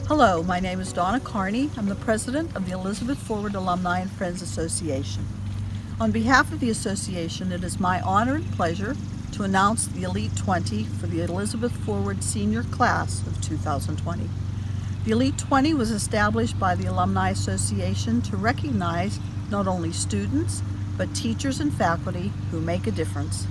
Hello, my name is Donna Carney. I'm the president of the Elizabeth Forward Alumni and Friends Association. On behalf of the association, it is my honor and pleasure to announce the Elite 20 for the Elizabeth Forward Senior Class of 2020. The Elite 20 was established by the Alumni Association to recognize not only students, but teachers and faculty who make a difference.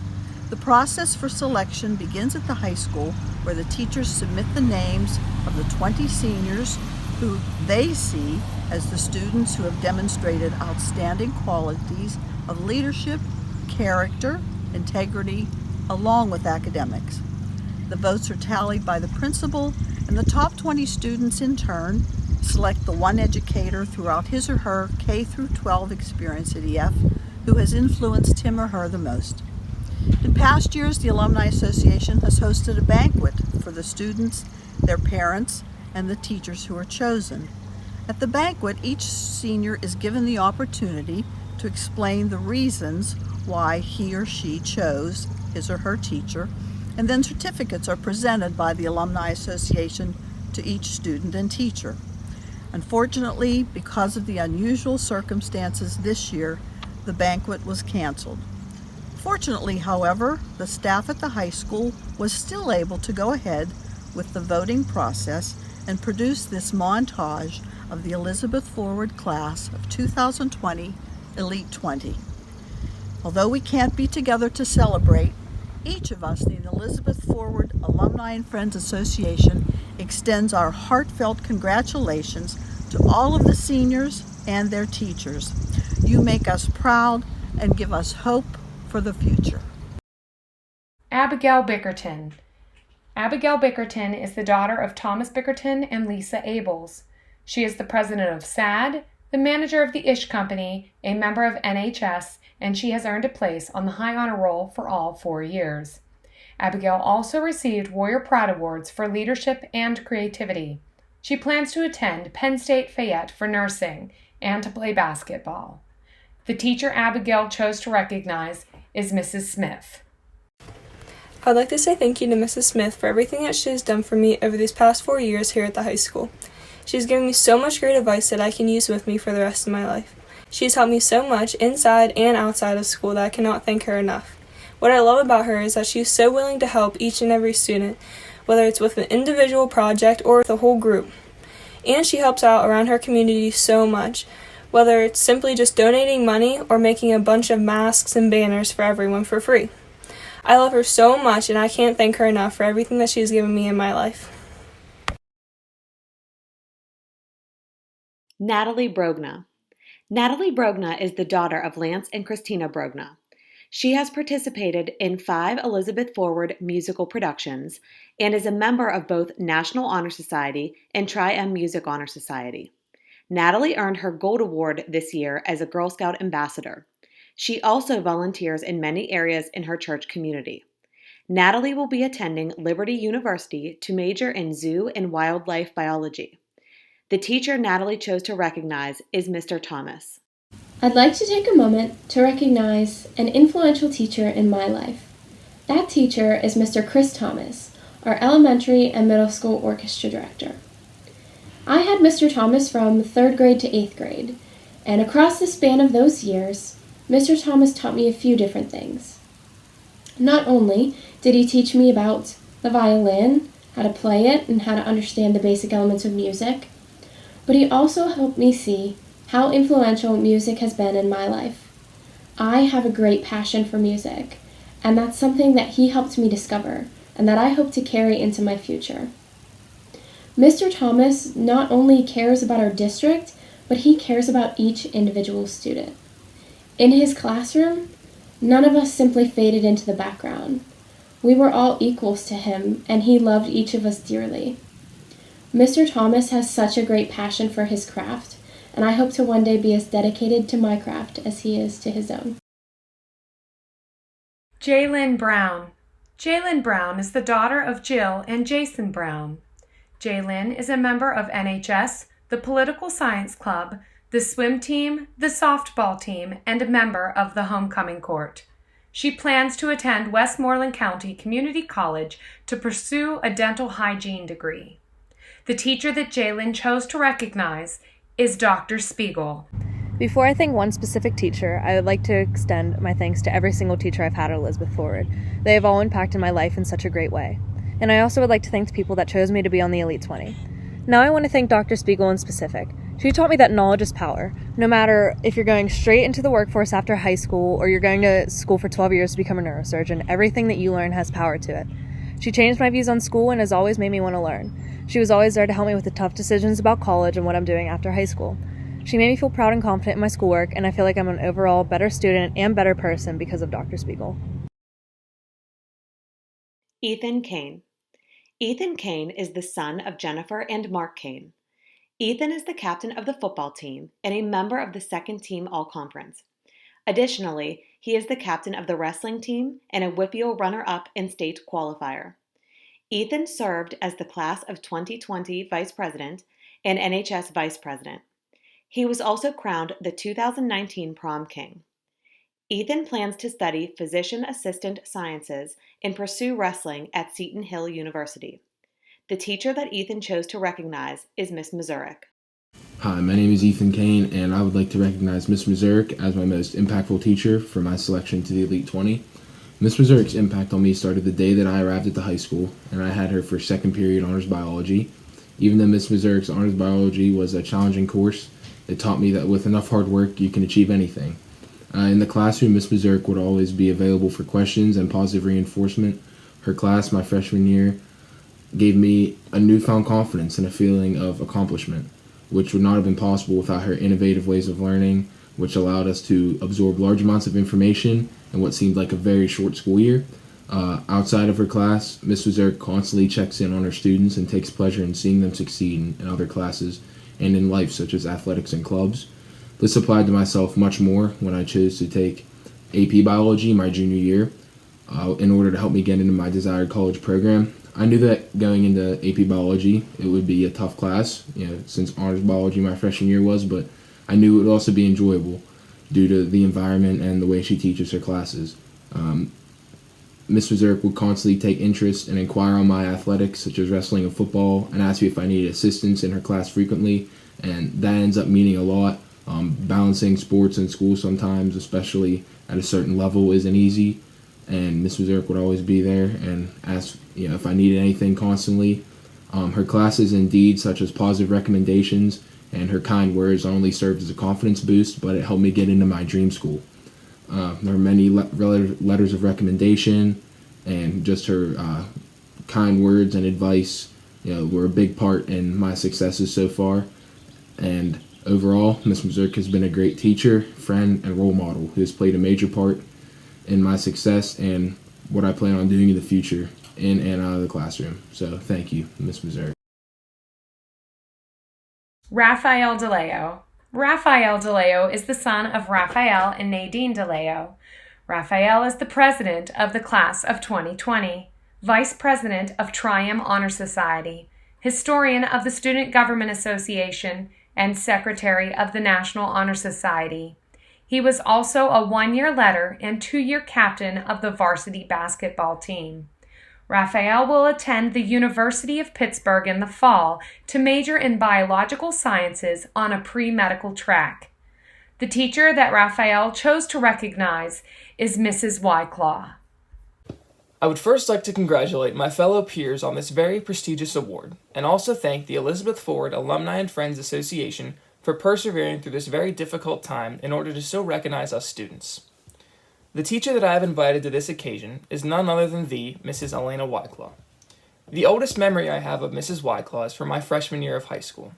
The process for selection begins at the high school, where the teachers submit the names of the 20 seniors who they see as the students who have demonstrated outstanding qualities of leadership, character, integrity, along with academics. The votes are tallied by the principal, and the top 20 students in turn select the one educator throughout his or her K through 12 experience at EF who has influenced him or her the most. In past years, the Alumni Association has hosted a banquet for the students, their parents, and the teachers who are chosen. At the banquet, each senior is given the opportunity to explain the reasons why he or she chose his or her teacher, and then certificates are presented by the Alumni Association to each student and teacher. Unfortunately, because of the unusual circumstances this year, the banquet was canceled. Fortunately, however, the staff at the high school was still able to go ahead with the voting process and produce this montage of the Elizabeth Forward Class of 2020 Elite 20. Although we can't be together to celebrate, each of us in the Elizabeth Forward Alumni and Friends Association extends our heartfelt congratulations to all of the seniors and their teachers. You make us proud and give us hope for the future. Abigail Bickerton. Abigail Bickerton is the daughter of Thomas Bickerton and Lisa Abels. She is the president of SAD, the manager of the Ish Company, a member of NHS, and she has earned a place on the High Honor Roll for all 4 years. Abigail also received Warrior Proud Awards for leadership and creativity. She plans to attend Penn State Fayette for nursing and to play basketball. The teacher Abigail chose to recognize is Mrs. Smith. I'd like to say thank you to Mrs. Smith for everything that she has done for me over these past 4 years here at the high school. She's given me so much great advice that I can use with me for the rest of my life. She's helped me so much inside and outside of school that I cannot thank her enough. What I love about her is that she's so willing to help each and every student, whether it's with an individual project or with a whole group. And she helps out around her community so much, whether it's simply just donating money or making a bunch of masks and banners for everyone for free. I love her so much, and I can't thank her enough for everything that she's given me in my life. Natalie Brogna. Natalie Brogna is the daughter of Lance and Christina Brogna. She has participated in 5 Elizabeth Forward musical productions and is a member of both National Honor Society and Tri-M Music Honor Society. Natalie earned her Gold Award this year as a Girl Scout ambassador. She also volunteers in many areas in her church community. Natalie will be attending Liberty University to major in zoo and wildlife biology. The teacher Natalie chose to recognize is Mr. Thomas. I'd like to take a moment to recognize an influential teacher in my life. That teacher is Mr. Chris Thomas, our elementary and middle school orchestra director. I had Mr. Thomas from 3rd grade to 8th grade, and across the span of those years, Mr. Thomas taught me a few different things. Not only did he teach me about the violin, how to play it, and how to understand the basic elements of music, but he also helped me see how influential music has been in my life. I have a great passion for music, and that's something that he helped me discover, and that I hope to carry into my future. Mr. Thomas not only cares about our district, but he cares about each individual student. In his classroom, none of us simply faded into the background. We were all equals to him, and he loved each of us dearly. Mr. Thomas has such a great passion for his craft, and I hope to one day be as dedicated to my craft as he is to his own. Jaylyn Brown. Jaylyn Brown is the daughter of Jill and Jason Brown. Jaylyn is a member of NHS, the Political Science Club, the swim team, the softball team, and a member of the Homecoming Court. She plans to attend Westmoreland County Community College to pursue a dental hygiene degree. The teacher that Jalen chose to recognize is Dr. Spiegel. Before I thank one specific teacher, I would like to extend my thanks to every single teacher I've had at Elizabeth Forward. They have all impacted my life in such a great way. And I also would like to thank the people that chose me to be on the Elite 20. Now I want to thank Dr. Spiegel in specific. She taught me that knowledge is power. No matter if you're going straight into the workforce after high school or you're going to school for 12 years to become a neurosurgeon, everything that you learn has power to it. She changed my views on school and has always made me want to learn. She was always there to help me with the tough decisions about college and what I'm doing after high school. She made me feel proud and confident in my schoolwork, and I feel like I'm an overall better student and better person because of Dr. Spiegel. Ethan Kane. Ethan Kane is the son of Jennifer and Mark Kane. Ethan is the captain of the football team and a member of the second team all-conference. Additionally, he is the captain of the wrestling team and a WPIAL runner-up in state qualifier. Ethan served as the class of 2020 vice president and NHS vice president. He was also crowned the 2019 prom king. Ethan plans to study physician assistant sciences and pursue wrestling at Seton Hill University. The teacher that Ethan chose to recognize is Miss Mazurek. Hi, my name is Ethan Kane, and I would like to recognize Miss Mazurek as my most impactful teacher for my selection to the Elite 20. Miss Mazurek's impact on me started the day that I arrived at the high school, and I had her for second period honors biology. Even though Miss Mazurek's honors biology was a challenging course, it taught me that with enough hard work, you can achieve anything. In the classroom, Miss Mazurek would always be available for questions and positive reinforcement. Her class, my freshman year, gave me a newfound confidence and a feeling of accomplishment, which would not have been possible without her innovative ways of learning, which allowed us to absorb large amounts of information in what seemed like a very short school year. Outside of her class, Miss Mazurek constantly checks in on her students and takes pleasure in seeing them succeed in other classes and in life, such as athletics and clubs. This applied to myself much more when I chose to take AP Biology my junior year in order to help me get into my desired college program. I knew that going into AP Biology, it would be a tough class, since honors biology my freshman year was, but I knew it would also be enjoyable due to the environment and the way she teaches her classes. Miss Mazurek would constantly take interest and inquire on my athletics, such as wrestling and football, and ask me if I needed assistance in her class frequently, and that ends up meaning a lot. Balancing sports and school sometimes, especially at a certain level, isn't easy, and Miss Mazurek would always be there and ask if I needed anything constantly. Her classes, indeed, such as positive recommendations and her kind words, not only served as a confidence boost, but it helped me get into my dream school. There are many letters of recommendation, and just her kind words and advice were a big part in my successes so far. And overall, Miss Mazurek has been a great teacher, friend, and role model who has played a major part in my success and what I plan on doing in the future in and out of the classroom. So thank you, Miss Mazurek. Raphael DeLeo. Raphael DeLeo is the son of Raphael and Nadine DeLeo. Raphael is the president of the class of 2020, vice president of Trium Honor Society, historian of the Student Government Association, and secretary of the National Honor Society. He was also a one-year letter and two-year captain of the varsity basketball team. Raphael will attend the University of Pittsburgh in the fall to major in biological sciences on a pre-medical track. The teacher that Raphael chose to recognize is Mrs. Wyclaw. I would first like to congratulate my fellow peers on this very prestigious award, and also thank the Elizabeth Forward Alumni and Friends Association for persevering through this very difficult time in order to so recognize us students. The teacher that I have invited to this occasion is none other than the Mrs. Elena Wyclaw. The oldest memory I have of Mrs. Wyclaw is from my freshman year of high school.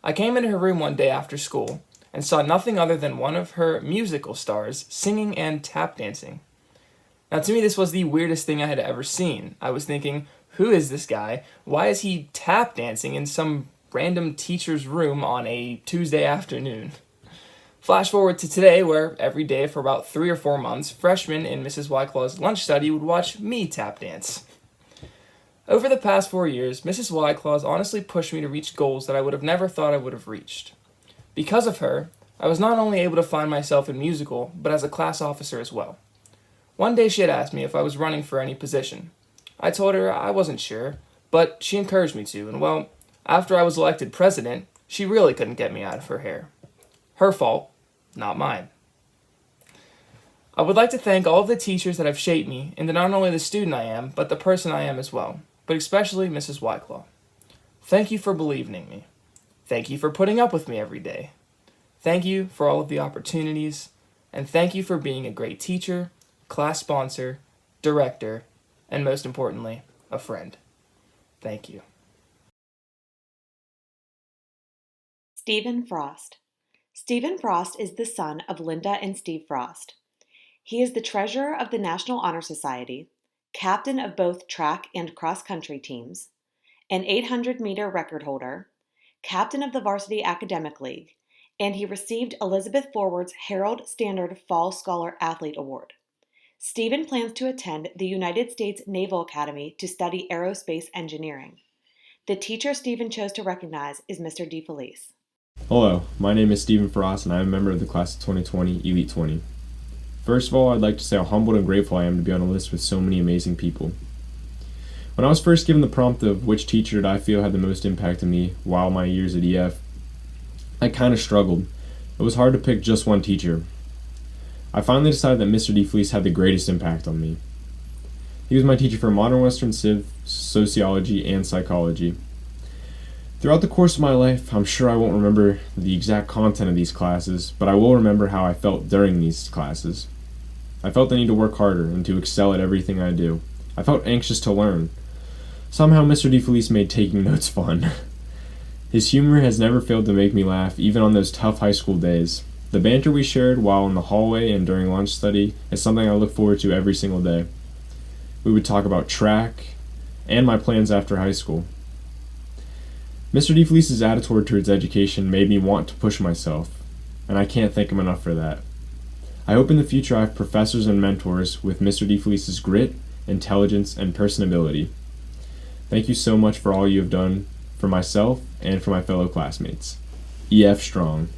I came into her room one day after school and saw nothing other than one of her musical stars singing and tap dancing. Now, to me, this was the weirdest thing I had ever seen. I was thinking, who is this guy? Why is he tap dancing in some random teacher's room on a Tuesday afternoon? Flash forward to today, where every day for about 3 or 4 months, freshmen in Mrs. Wyclaw's lunch study would watch me tap dance. Over the past 4 years, Mrs. Wyclaw has honestly pushed me to reach goals that I would have never thought I would have reached. Because of her, I was not only able to find myself in musical, but as a class officer as well. One day she had asked me if I was running for any position. I told her I wasn't sure, but she encouraged me to, and well, after I was elected president, she really couldn't get me out of her hair. Her fault, not mine. I would like to thank all of the teachers that have shaped me into not only the student I am, but the person I am as well, but especially Mrs. Wyclaw. Thank you for believing in me. Thank you for putting up with me every day. Thank you for all of the opportunities, and thank you for being a great teacher, class sponsor, director, and most importantly, a friend. Thank you. Stephen Frost. Stephen Frost is the son of Linda and Steve Frost. He is the treasurer of the National Honor Society, captain of both track and cross-country teams, an 800-meter record holder, captain of the Varsity Academic League, and he received Elizabeth Forward's Herald Standard Fall Scholar Athlete Award. Stephen plans to attend the United States Naval Academy to study aerospace engineering. The teacher Stephen chose to recognize is Mr. DeFelice. Hello, my name is Stephen Frost and I am a member of the class of 2020 Elite 20. First of all, I'd like to say how humbled and grateful I am to be on a list with so many amazing people. When I was first given the prompt of which teacher did I feel had the most impact on me while my years at EF, I kind of struggled. It was hard to pick just one teacher. I finally decided that Mr. DeFelice had the greatest impact on me. He was my teacher for Modern Western Civ, Sociology, and Psychology. Throughout the course of my life, I'm sure I won't remember the exact content of these classes, but I will remember how I felt during these classes. I felt the need to work harder and to excel at everything I do. I felt anxious to learn. Somehow Mr. DeFelice made taking notes fun. His humor has never failed to make me laugh, even on those tough high school days. The banter we shared while in the hallway and during lunch study is something I look forward to every single day. We would talk about track and my plans after high school. Mr. DeFelice's attitude towards education made me want to push myself, and I can't thank him enough for that. I hope in the future I have professors and mentors with Mr. DeFelice's grit, intelligence, and personability. Thank you so much for all you have done for myself and for my fellow classmates. EF Strong.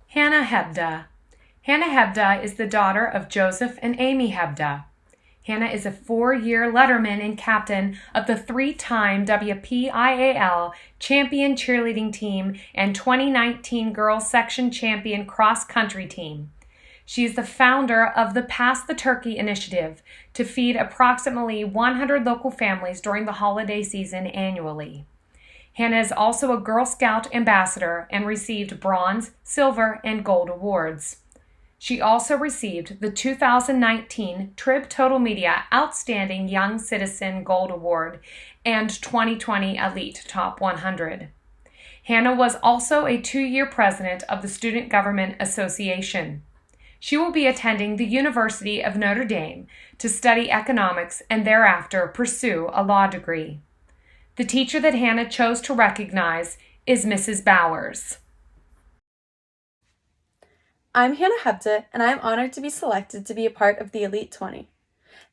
Hannah Hebda. Hannah Hebda is the daughter of Joseph and Amy Hebda. Hannah is a 4-year letterman and captain of the 3-time WPIAL champion cheerleading team and 2019 girls section champion cross-country team. She is the founder of the Pass the Turkey initiative to feed approximately 100 local families during the holiday season annually. Hannah is also a Girl Scout ambassador and received bronze, silver, and gold awards. She also received the 2019 Trib Total Media Outstanding Young Citizen Gold Award and 2020 Elite Top 100. Hannah was also a 2-year president of the Student Government Association. She will be attending the University of Notre Dame to study economics and thereafter pursue a law degree. The teacher that Hannah chose to recognize is Mrs. Bowers. I'm Hannah Hebda, and I am honored to be selected to be a part of the Elite 20.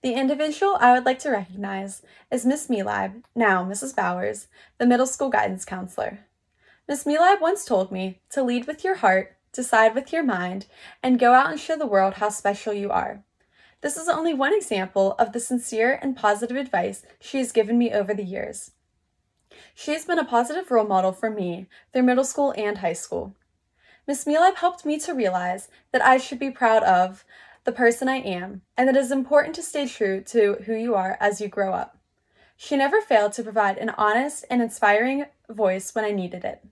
The individual I would like to recognize is Miss Melab, now Mrs. Bowers, the middle school guidance counselor. Miss Melab once told me to lead with your heart, decide with your mind, and go out and show the world how special you are. This is only one example of the sincere and positive advice she has given me over the years. She has been a positive role model for me through middle school and high school. Miss Melab helped me to realize that I should be proud of the person I am, and that it is important to stay true to who you are as you grow up. She never failed to provide an honest and inspiring voice when I needed it.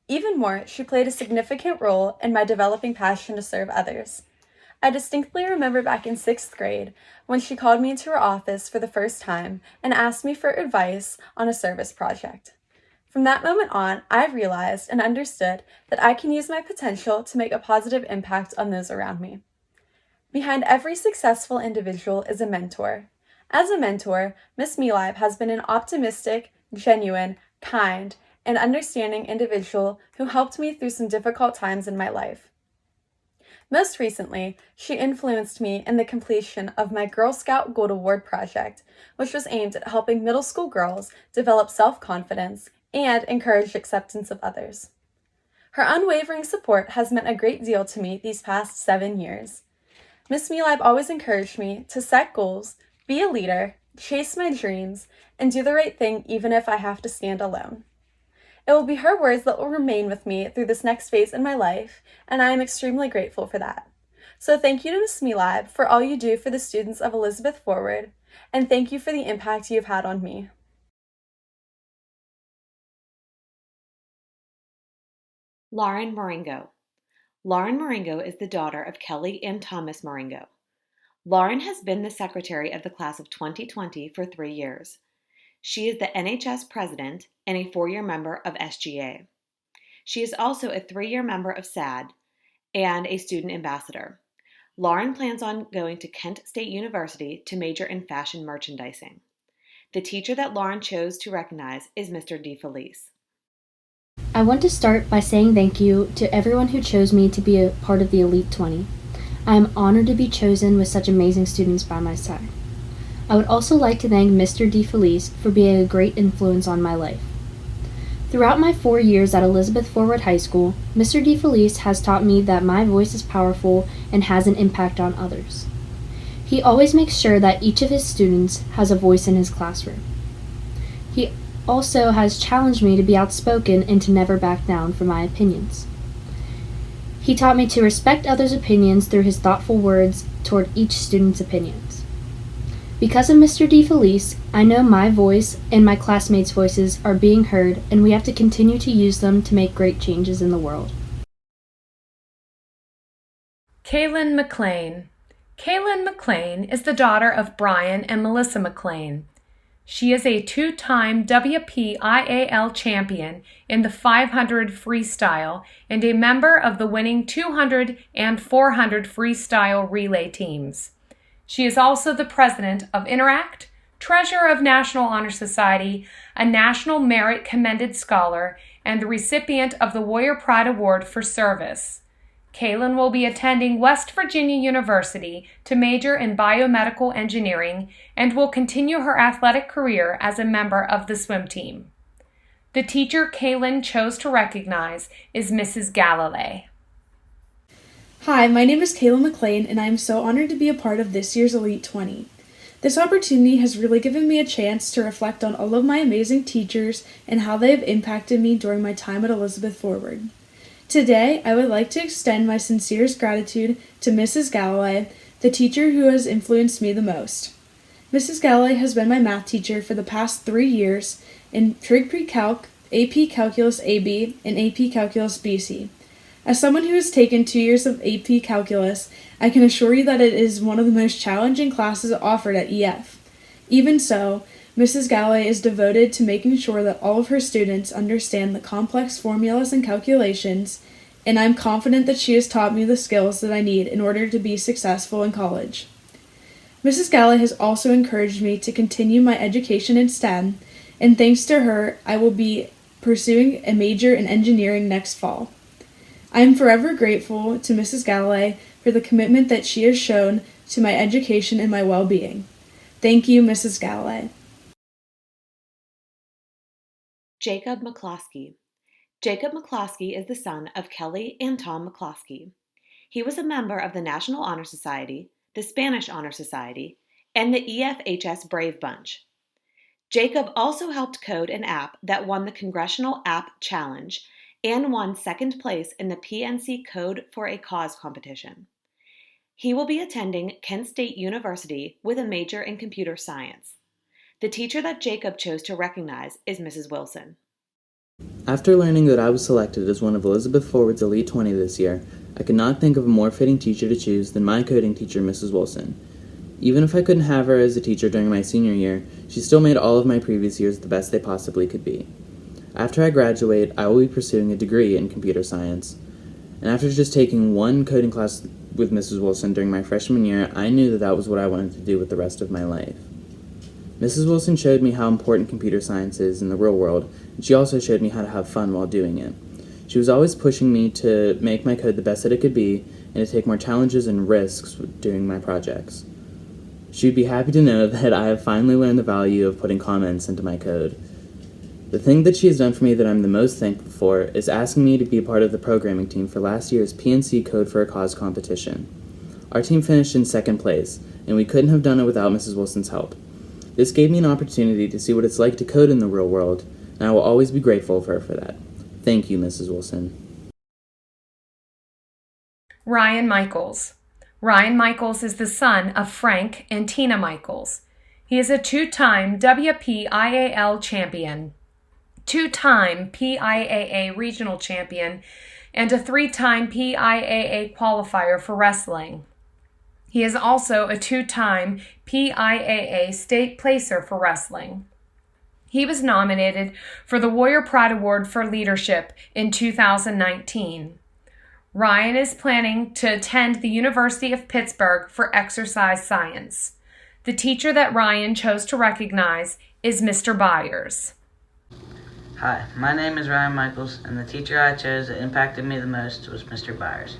Even more, she played a significant role in my developing passion to serve others. I distinctly remember back in 6th grade when she called me into her office for the first time and asked me for advice on a service project. From that moment on, I realized and understood that I can use my potential to make a positive impact on those around me. Behind every successful individual is a mentor. As a mentor, Miss Melab has been an optimistic, genuine, kind, and understanding individual who helped me through some difficult times in my life. Most recently, she influenced me in the completion of my Girl Scout Gold Award project, which was aimed at helping middle school girls develop self-confidence and encourage acceptance of others. Her unwavering support has meant a great deal to me these past 7 years. Miss Mehlab always encouraged me to set goals, be a leader, chase my dreams, and do the right thing even if I have to stand alone. It will be her words that will remain with me through this next phase in my life, and I am extremely grateful for that. So thank you to Miss Mehlab for all you do for the students of Elizabeth Forward, and thank you for the impact you've had on me. Lauren Marengo. Lauren Marengo is the daughter of Kelly and Thomas Marengo. Lauren has been the secretary of the class of 2020 for 3 years. She is the NHS president and a 4-year member of SGA. She is also a 3-year member of SAD and a student ambassador. Lauren plans on going to Kent State University to major in fashion merchandising. The teacher that Lauren chose to recognize is Mr. DeFelice. I want to start by saying thank you to everyone who chose me to be a part of the Elite 20. I am honored to be chosen with such amazing students by my side. I would also like to thank Mr. DeFelice for being a great influence on my life. Throughout my 4 years at Elizabeth Forward High School, Mr. DeFelice has taught me that my voice is powerful and has an impact on others. He always makes sure that each of his students has a voice in his classroom. He also has challenged me to be outspoken and to never back down from my opinions. He taught me to respect others' opinions through his thoughtful words toward each student's opinions. Because of Mr. DeFelice, I know my voice and my classmates' voices are being heard, and we have to continue to use them to make great changes in the world. Kaylin McLean. Kaylin McLean is the daughter of Brian and Melissa McLean. She is a 2-time WPIAL champion in the 500 freestyle and a member of the winning 200 and 400 freestyle relay teams. She is also the president of Interact, treasurer of National Honor Society, a National Merit Commended Scholar, and the recipient of the Warrior Pride Award for service. Kaylin will be attending West Virginia University to major in biomedical engineering and will continue her athletic career as a member of the swim team. The teacher Kaylin chose to recognize is Mrs. Galilei. Hi, my name is Kayla McLean, and I am so honored to be a part of this year's Elite 20. This opportunity has really given me a chance to reflect on all of my amazing teachers and how they have impacted me during my time at Elizabeth Forward. Today, I would like to extend my sincerest gratitude to Mrs. Galloway, the teacher who has influenced me the most. Mrs. Galloway has been my math teacher for the past 3 years in Trig Pre-Calc, AP Calculus AB, and AP Calculus BC. As someone who has taken 2 years of AP Calculus, I can assure you that it is one of the most challenging classes offered at EF. Even so, Mrs. Galloway is devoted to making sure that all of her students understand the complex formulas and calculations, and I'm confident that she has taught me the skills that I need in order to be successful in college. Mrs. Galloway has also encouraged me to continue my education in STEM, and thanks to her, I will be pursuing a major in engineering next fall. I am forever grateful to Mrs. Galloway for the commitment that she has shown to my education and my well-being. Thank you, Mrs. Galloway. Jacob McCloskey. Jacob McCloskey is the son of Kelly and Tom McCloskey. He was a member of the National Honor Society, the Spanish Honor Society, and the EFHS Brave Bunch. Jacob also helped code an app that won the Congressional App Challenge and won second place in the PNC Code for a Cause competition. He will be attending Kent State University with a major in computer science. The teacher that Jacob chose to recognize is Mrs. Wilson. After learning that I was selected as one of Elizabeth Forward's Elite 20 this year, I could not think of a more fitting teacher to choose than my coding teacher, Mrs. Wilson. Even if I couldn't have her as a teacher during my senior year, she still made all of my previous years the best they possibly could be. After I graduate, I will be pursuing a degree in computer science. And after just taking one coding class with Mrs. Wilson during my freshman year, I knew that that was what I wanted to do with the rest of my life. Mrs. Wilson showed me how important computer science is in the real world, and she also showed me how to have fun while doing it. She was always pushing me to make my code the best that it could be, and to take more challenges and risks doing my projects. She would be happy to know that I have finally learned the value of putting comments into my code. The thing that she has done for me that I'm the most thankful for is asking me to be a part of the programming team for last year's PNC Code for a Cause competition. Our team finished in second place, and we couldn't have done it without Mrs. Wilson's help. This gave me an opportunity to see what it's like to code in the real world, and I will always be grateful for her for that. Thank you, Mrs. Wilson. Ryan Michaels. Ryan Michaels is the son of Frank and Tina Michaels. He is a two-time WPIAL champion, two-time PIAA regional champion, and a three-time PIAA qualifier for wrestling. He is also a two-time PIAA state placer for wrestling. He was nominated for the Warrior Pride Award for Leadership in 2019. Ryan is planning to attend the University of Pittsburgh for exercise science. The teacher that Ryan chose to recognize is Mr. Byers. Hi, my name is Ryan Michaels, and the teacher I chose that impacted me the most was Mr. Byers.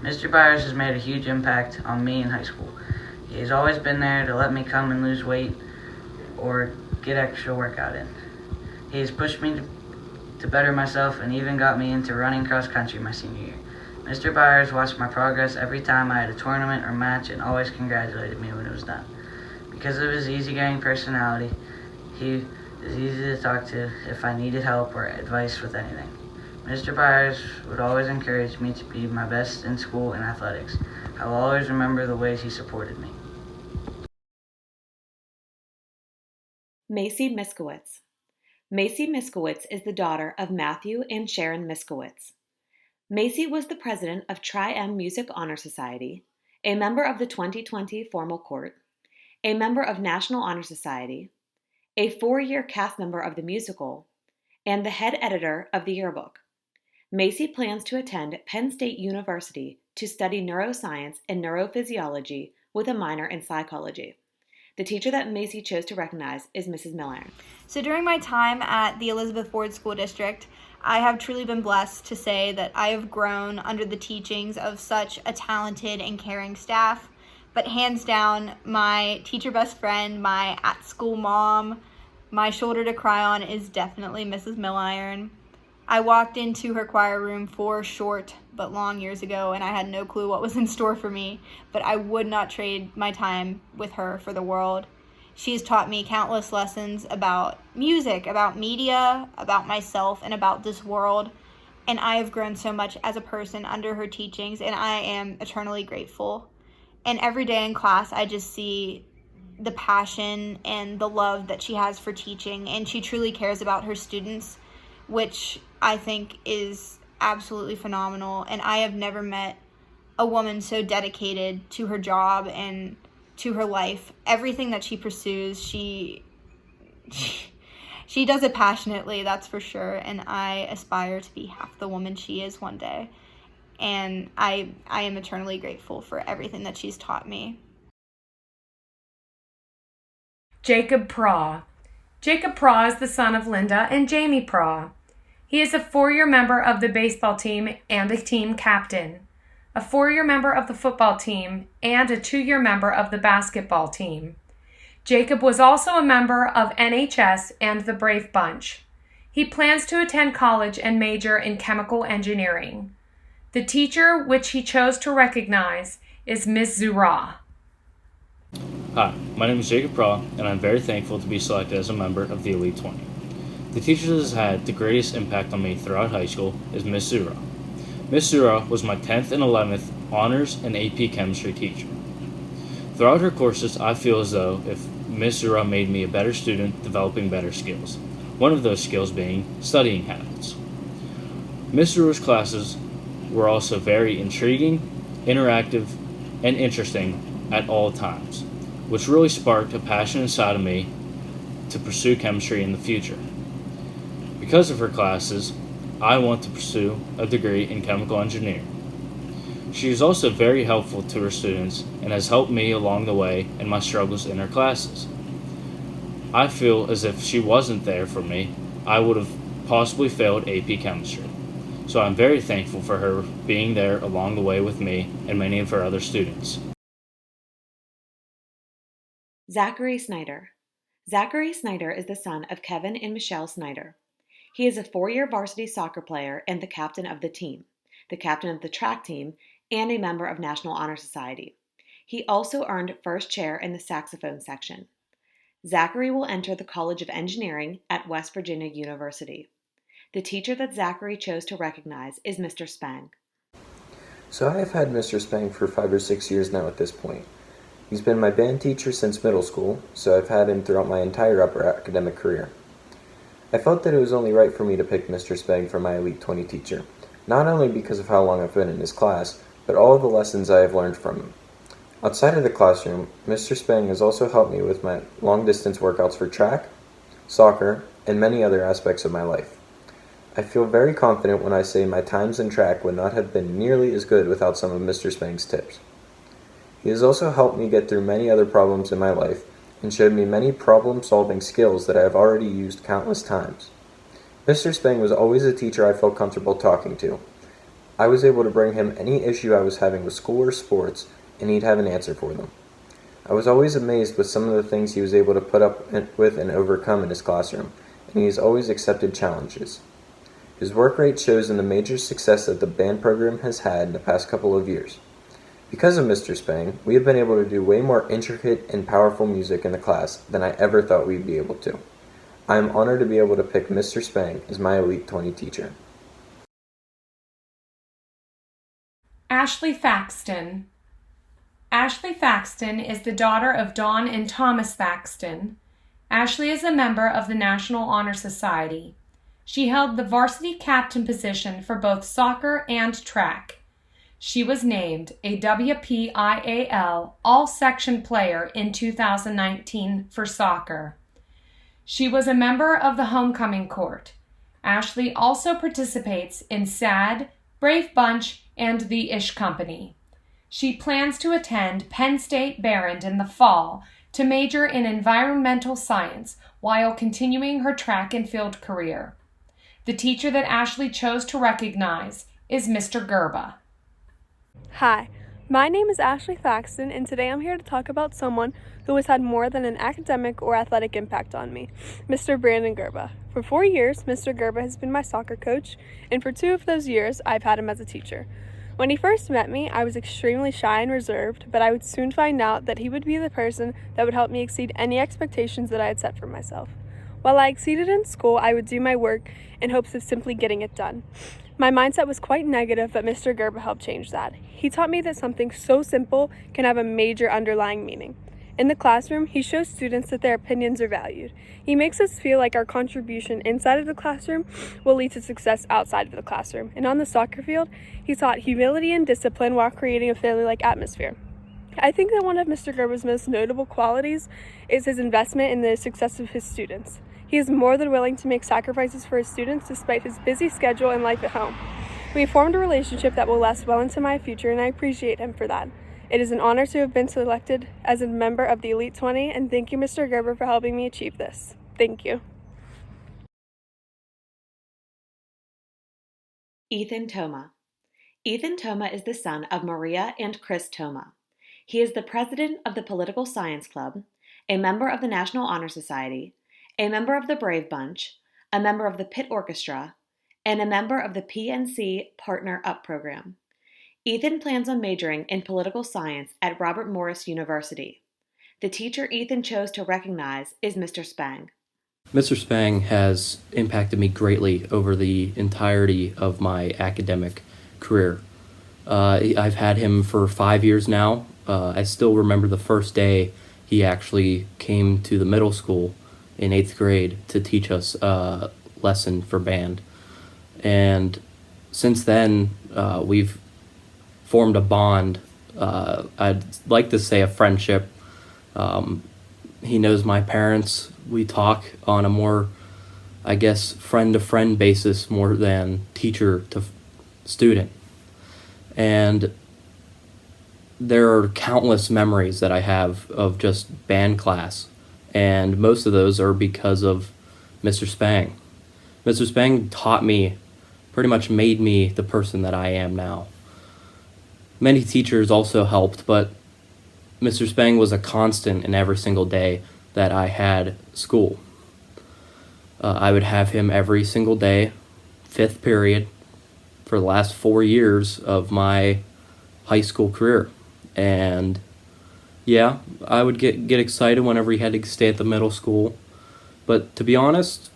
Mr. Byers has made a huge impact on me in high school. He has always been there to let me come and lose weight or get extra workout in. He has pushed me to better myself and even got me into running cross country my senior year. Mr. Byers watched my progress every time I had a tournament or match and always congratulated me when it was done. Because of his easygoing personality, he is easy to talk to if I needed help or advice with anything. Mr. Byers would always encourage me to be my best in school and athletics. I will always remember the ways he supported me. Macy Miskowitz. Macy Miskowitz is the daughter of Matthew and Sharon Miskowitz. Macy was the president of Tri-M Music Honor Society, a member of the 2020 Formal Court, a member of National Honor Society, a 4-year cast member of the musical, and the head editor of the yearbook. Macy plans to attend Penn State University to study neuroscience and neurophysiology with a minor in psychology. The teacher that Macy chose to recognize is Mrs. Milliron. So during my time at the Elizabeth Ford School District, I have truly been blessed to say that I have grown under the teachings of such a talented and caring staff. But hands down, my teacher best friend, my at-school mom, my shoulder to cry on is definitely Mrs. Milliron. I walked into her choir room 4 short but long years ago, and I had no clue what was in store for me, but I would not trade my time with her for the world. She has taught me countless lessons about music, about media, about myself, and about this world, and I have grown so much as a person under her teachings, and I am eternally grateful. And every day in class, I just see the passion and the love that she has for teaching, and she truly cares about her students, which I think is absolutely phenomenal. And I have never met a woman so dedicated to her job and to her life. Everything that she pursues, she does it passionately, that's for sure. And I aspire to be half the woman she is one day. And I am eternally grateful for everything that she's taught me. Jacob Praw. Jacob Praw is the son of Linda and Jamie Praw. He is a 4-year member of the baseball team and a team captain, a 4-year member of the football team, and a 2-year member of the basketball team. Jacob was also a member of NHS and the Brave Bunch. He plans to attend college and major in chemical engineering. The teacher which he chose to recognize is Ms. Zura. Hi, my name is Jacob Praw, and I'm very thankful to be selected as a member of the Elite 20. The teacher that has had the greatest impact on me throughout high school is Ms. Zura. Ms. Zura was my 10th and 11th honors and AP chemistry teacher. Throughout her courses, I feel as though if Ms. Zura made me a better student developing better skills, one of those skills being studying habits. Ms. Zura's classes were also very intriguing, interactive, and interesting at all times, which really sparked a passion inside of me to pursue chemistry in the future. Because of her classes, I want to pursue a degree in chemical engineering. She is also very helpful to her students and has helped me along the way in my struggles in her classes. I feel as if she wasn't there for me, I would have possibly failed AP chemistry. So I'm very thankful for her being there along the way with me and many of her other students. Zachary Snyder. Zachary Snyder is the son of Kevin and Michelle Snyder. He is a 4-year varsity soccer player and the captain of the team, the captain of the track team, and a member of National Honor Society. He also earned first chair in the saxophone section. Zachary will enter the College of Engineering at West Virginia University. The teacher that Zachary chose to recognize is Mr. Spang. So I have had Mr. Spang for 5 or 6 years now at this point. He's been my band teacher since middle school, so I've had him throughout my entire upper academic career. I felt that it was only right for me to pick Mr. Spang for my Elite 20 teacher, not only because of how long I've been in his class, but all of the lessons I have learned from him. Outside of the classroom, Mr. Spang has also helped me with my long-distance workouts for track, soccer, and many other aspects of my life. I feel very confident when I say my times in track would not have been nearly as good without some of Mr. Spang's tips. He has also helped me get through many other problems in my life and showed me many problem-solving skills that I have already used countless times. Mr. Spang was always a teacher I felt comfortable talking to. I was able to bring him any issue I was having with school or sports, and he'd have an answer for them. I was always amazed with some of the things he was able to put up with and overcome in his classroom, and he has always accepted challenges. His work rate shows in the major success that the band program has had in the past couple of years. Because of Mr. Spang, we have been able to do way more intricate and powerful music in the class than I ever thought we'd be able to. I am honored to be able to pick Mr. Spang as my Elite 20 teacher. Ashley Thaxton. Ashley Thaxton is the daughter of Dawn and Thomas Thaxton. Ashley is a member of the National Honor Society. She held the varsity captain position for both soccer and track. She was named a WPIAL All-Section Player in 2019 for soccer. She was a member of the Homecoming Court. Ashley also participates in SAD, Brave Bunch, and the Ish Company. She plans to attend Penn State Behrend in the fall to major in environmental science while continuing her track and field career. The teacher that Ashley chose to recognize is Mr. Gerba. Hi, my name is Ashley Thaxton, and today I'm here to talk about someone who has had more than an academic or athletic impact on me, Mr. Brandon Gerba. For 4 years, Mr. Gerba has been my soccer coach, and for 2 of those years, I've had him as a teacher. When he first met me, I was extremely shy and reserved, but I would soon find out that he would be the person that would help me exceed any expectations that I had set for myself. While I exceeded in school, I would do my work in hopes of simply getting it done. My mindset was quite negative, but Mr. Gerba helped change that. He taught me that something so simple can have a major underlying meaning. In the classroom, he shows students that their opinions are valued. He makes us feel like our contribution inside of the classroom will lead to success outside of the classroom. And on the soccer field, he taught humility and discipline while creating a family-like atmosphere. I think that one of Mr. Gerba's most notable qualities is his investment in the success of his students. He is more than willing to make sacrifices for his students despite his busy schedule and life at home. We formed a relationship that will last well into my future, and I appreciate him for that. It is an honor to have been selected as a member of the Elite 20, and thank you, Mr. Gerba, for helping me achieve this. Thank you. Ethan Toma. Ethan Toma is the son of Maria and Chris Toma. He is the president of the Political Science Club, a member of the National Honor Society, a member of the Brave Bunch, a member of the Pit Orchestra, and a member of the PNC Partner Up program. Ethan plans on majoring in political science at Robert Morris University. The teacher Ethan chose to recognize is Mr. Spang. Mr. Spang has impacted me greatly over the entirety of my academic career. I've had him for 5 years now. I still remember the first day he actually came to the middle school in 8th grade to teach us a lesson for band. And since then, we've formed a bond. I'd like to say a friendship. He knows my parents. We talk on a more, I guess, friend-to-friend basis more than teacher-to-student. And there are countless memories that I have of just band class, and most of those are because of Mr. Spang. Mr. Spang taught me, pretty much made me the person that I am now. Many teachers also helped, but Mr. Spang was a constant in every single day that I had school. I would have him every single day, 5th period, for the last 4 years of my high school career. And yeah, I would get excited whenever he had to stay at the middle school. But to be honest,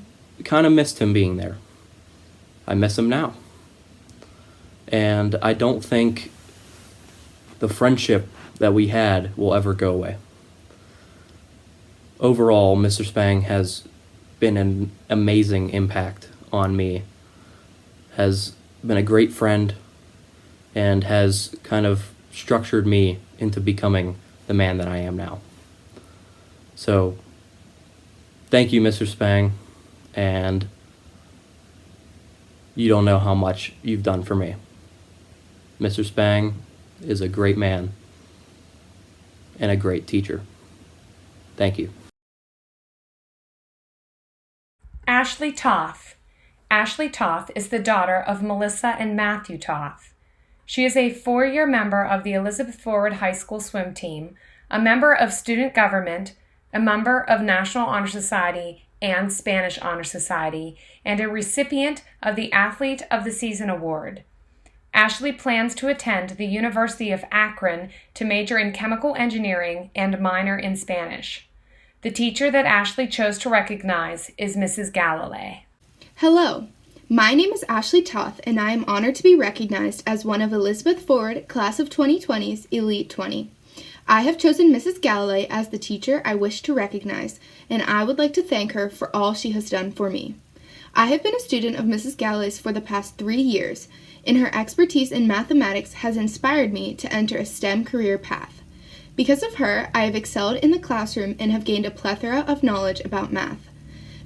kind of missed him being there. I miss him now. And I don't think the friendship that we had will ever go away. Overall, Mr. Spang has been an amazing impact on me, has been a great friend, and has kind of structured me into becoming the man that I am now. So, thank you, Mr. Spang, and you don't know how much you've done for me. Mr. Spang is a great man and a great teacher. Thank you. Ashley Toth. Ashley Toth is the daughter of Melissa and Matthew Toth. She is a 4-year member of the Elizabeth Forward High School swim team, a member of student government, a member of National Honor Society and Spanish Honor Society, and a recipient of the Athlete of the Season Award. Ashley plans to attend the University of Akron to major in chemical engineering and minor in Spanish. The teacher that Ashley chose to recognize is Mrs. Galilei. Hello, my name is Ashley Toth, and I am honored to be recognized as one of Elizabeth Forward Class of 2020's Elite 20. I have chosen Mrs. Galilei as the teacher I wish to recognize, and I would like to thank her for all she has done for me. I have been a student of Mrs. Galilei's for the past 3 years, and her expertise in mathematics has inspired me to enter a STEM career path. Because of her, I have excelled in the classroom and have gained a plethora of knowledge about math.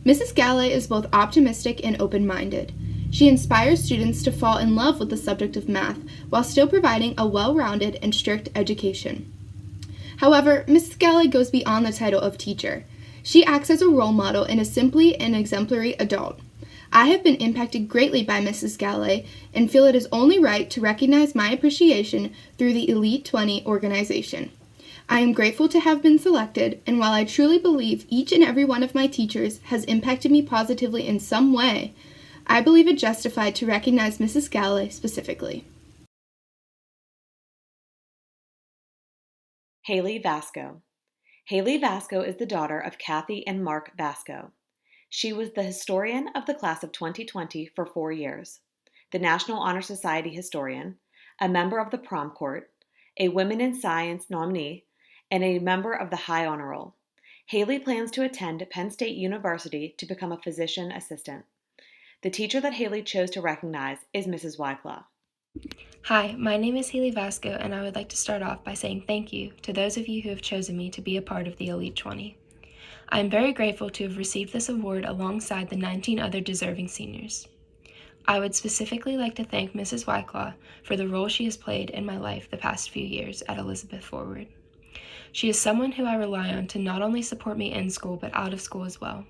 Mrs. Galilei is both optimistic and open-minded. She inspires students to fall in love with the subject of math while still providing a well-rounded and strict education. However, Mrs. Galilei goes beyond the title of teacher. She acts as a role model and is simply an exemplary adult. I have been impacted greatly by Mrs. Galilei and feel it is only right to recognize my appreciation through the Elite 20 organization. I am grateful to have been selected, and while I truly believe each and every one of my teachers has impacted me positively in some way, I believe it justified to recognize Mrs. Galilei specifically. Haley Vasco. Haley Vasco is the daughter of Kathy and Mark Vasco. She was the historian of the class of 2020 for 4 years, the National Honor Society historian, a member of the prom court, a Women in Science nominee, and a member of the High Honor Roll. Haley plans to attend Penn State University to become a physician assistant. The teacher that Haley chose to recognize is Mrs. Wyclaw. Hi, my name is Haley Vasco, and I would like to start off by saying thank you to those of you who have chosen me to be a part of the Elite 20. I am very grateful to have received this award alongside the 19 other deserving seniors. I would specifically like to thank Mrs. Wyclaw for the role she has played in my life the past few years at Elizabeth Forward. She is someone who I rely on to not only support me in school but out of school as well.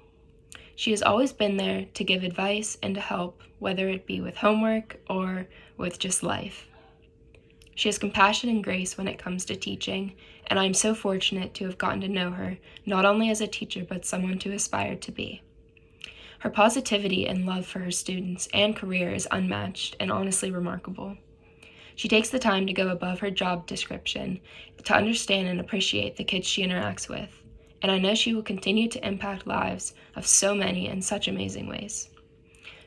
She has always been there to give advice and to help, whether it be with homework or with just life. She has compassion and grace when it comes to teaching, and I am so fortunate to have gotten to know her, not only as a teacher but someone to aspire to be. Her positivity and love for her students and career is unmatched and honestly remarkable. She takes the time to go above her job description to understand and appreciate the kids she interacts with, and I know she will continue to impact lives of so many in such amazing ways.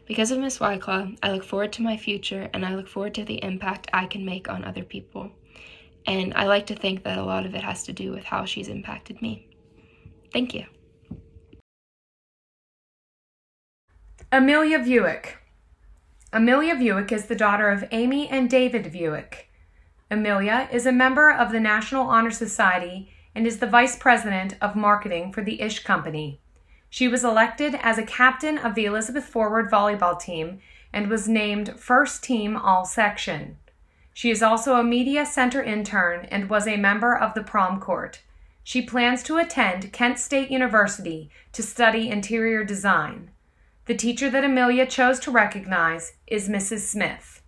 Because of Miss Wyclaw, I look forward to my future, and I look forward to the impact I can make on other people. And I like to think that a lot of it has to do with how she's impacted me. Thank you. Amelia Buick. Amelia Buick is the daughter of Amy and David Buick. Amelia is a member of the National Honor Society and is the Vice President of Marketing for the Ish Company. She was elected as a captain of the Elizabeth Forward volleyball team and was named First Team All-Section. She is also a media center intern and was a member of the prom court. She plans to attend Kent State University to study interior design. The teacher that Amelia chose to recognize is Mrs. Smith.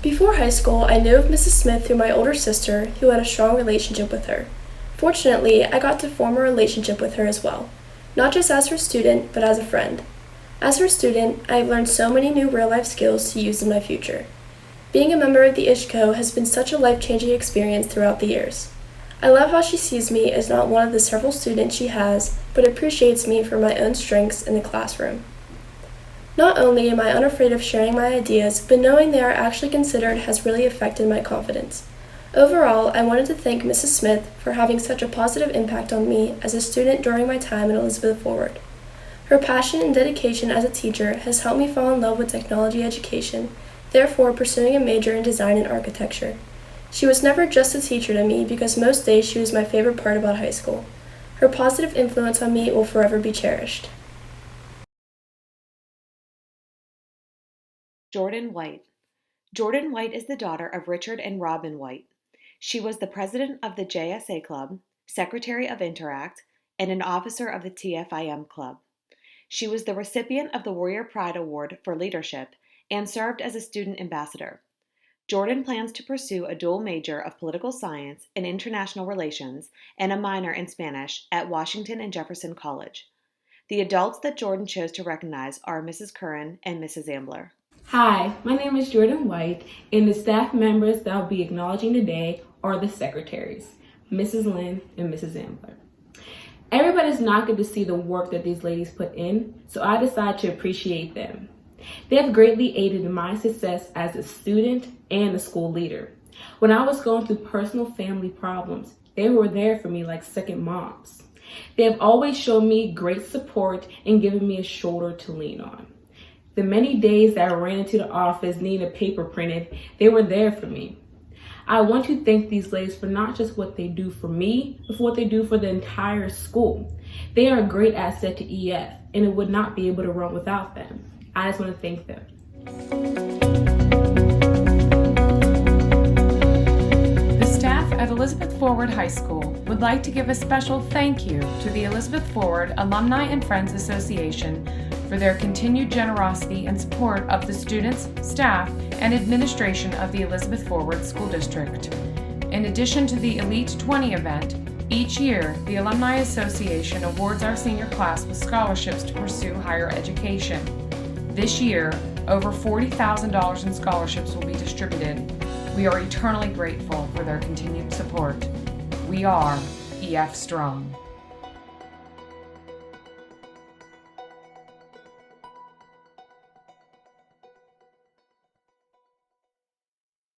Before high school, I knew of Mrs. Smith through my older sister, who had a strong relationship with her. Fortunately, I got to form a relationship with her as well, not just as her student, but as a friend. As her student, I have learned so many new real-life skills to use in my future. Being a member of the ISHCO has been such a life-changing experience throughout the years. I love how she sees me as not one of the several students she has, but appreciates me for my own strengths in the classroom. Not only am I unafraid of sharing my ideas, but knowing they are actually considered has really affected my confidence. Overall, I wanted to thank Mrs. Smith for having such a positive impact on me as a student during my time at Elizabeth Forward. Her passion and dedication as a teacher has helped me fall in love with technology education, therefore pursuing a major in design and architecture. She was never just a teacher to me because most days she was my favorite part about high school. Her positive influence on me will forever be cherished. Jordan White. Jordan White is the daughter of Richard and Robin White. She was the president of the JSA Club, secretary of Interact, and an officer of the TFIM Club. She was the recipient of the Warrior Pride Award for Leadership and served as a student ambassador. Jordan plans to pursue a dual major of political science and international relations and a minor in Spanish at Washington and Jefferson College. The adults that Jordan chose to recognize are Mrs. Curran and Mrs. Ambler. Hi, my name is Jordan White, and the staff members that I'll be acknowledging today are the secretaries, Mrs. Lynn and Mrs. Ambler. Everybody's not going to see the work that these ladies put in, so I decided to appreciate them. They have greatly aided in my success as a student and a school leader. When I was going through personal family problems, they were there for me like second moms. They have always shown me great support and given me a shoulder to lean on. The many days that I ran into the office needing a paper printed, they were there for me. I want to thank these ladies for not just what they do for me, but for what they do for the entire school. They are a great asset to EF, and it would not be able to run without them. I just want to thank them. The staff at Elizabeth Forward High School would like to give a special thank you to the Elizabeth Forward Alumni and Friends Association for their continued generosity and support of the students, staff, and administration of the Elizabeth Forward School District. In addition to the Elite 20 event, each year the Alumni Association awards our senior class with scholarships to pursue higher education. This year, over $40,000 in scholarships will be distributed. We are eternally grateful for their continued support. We are EF Strong.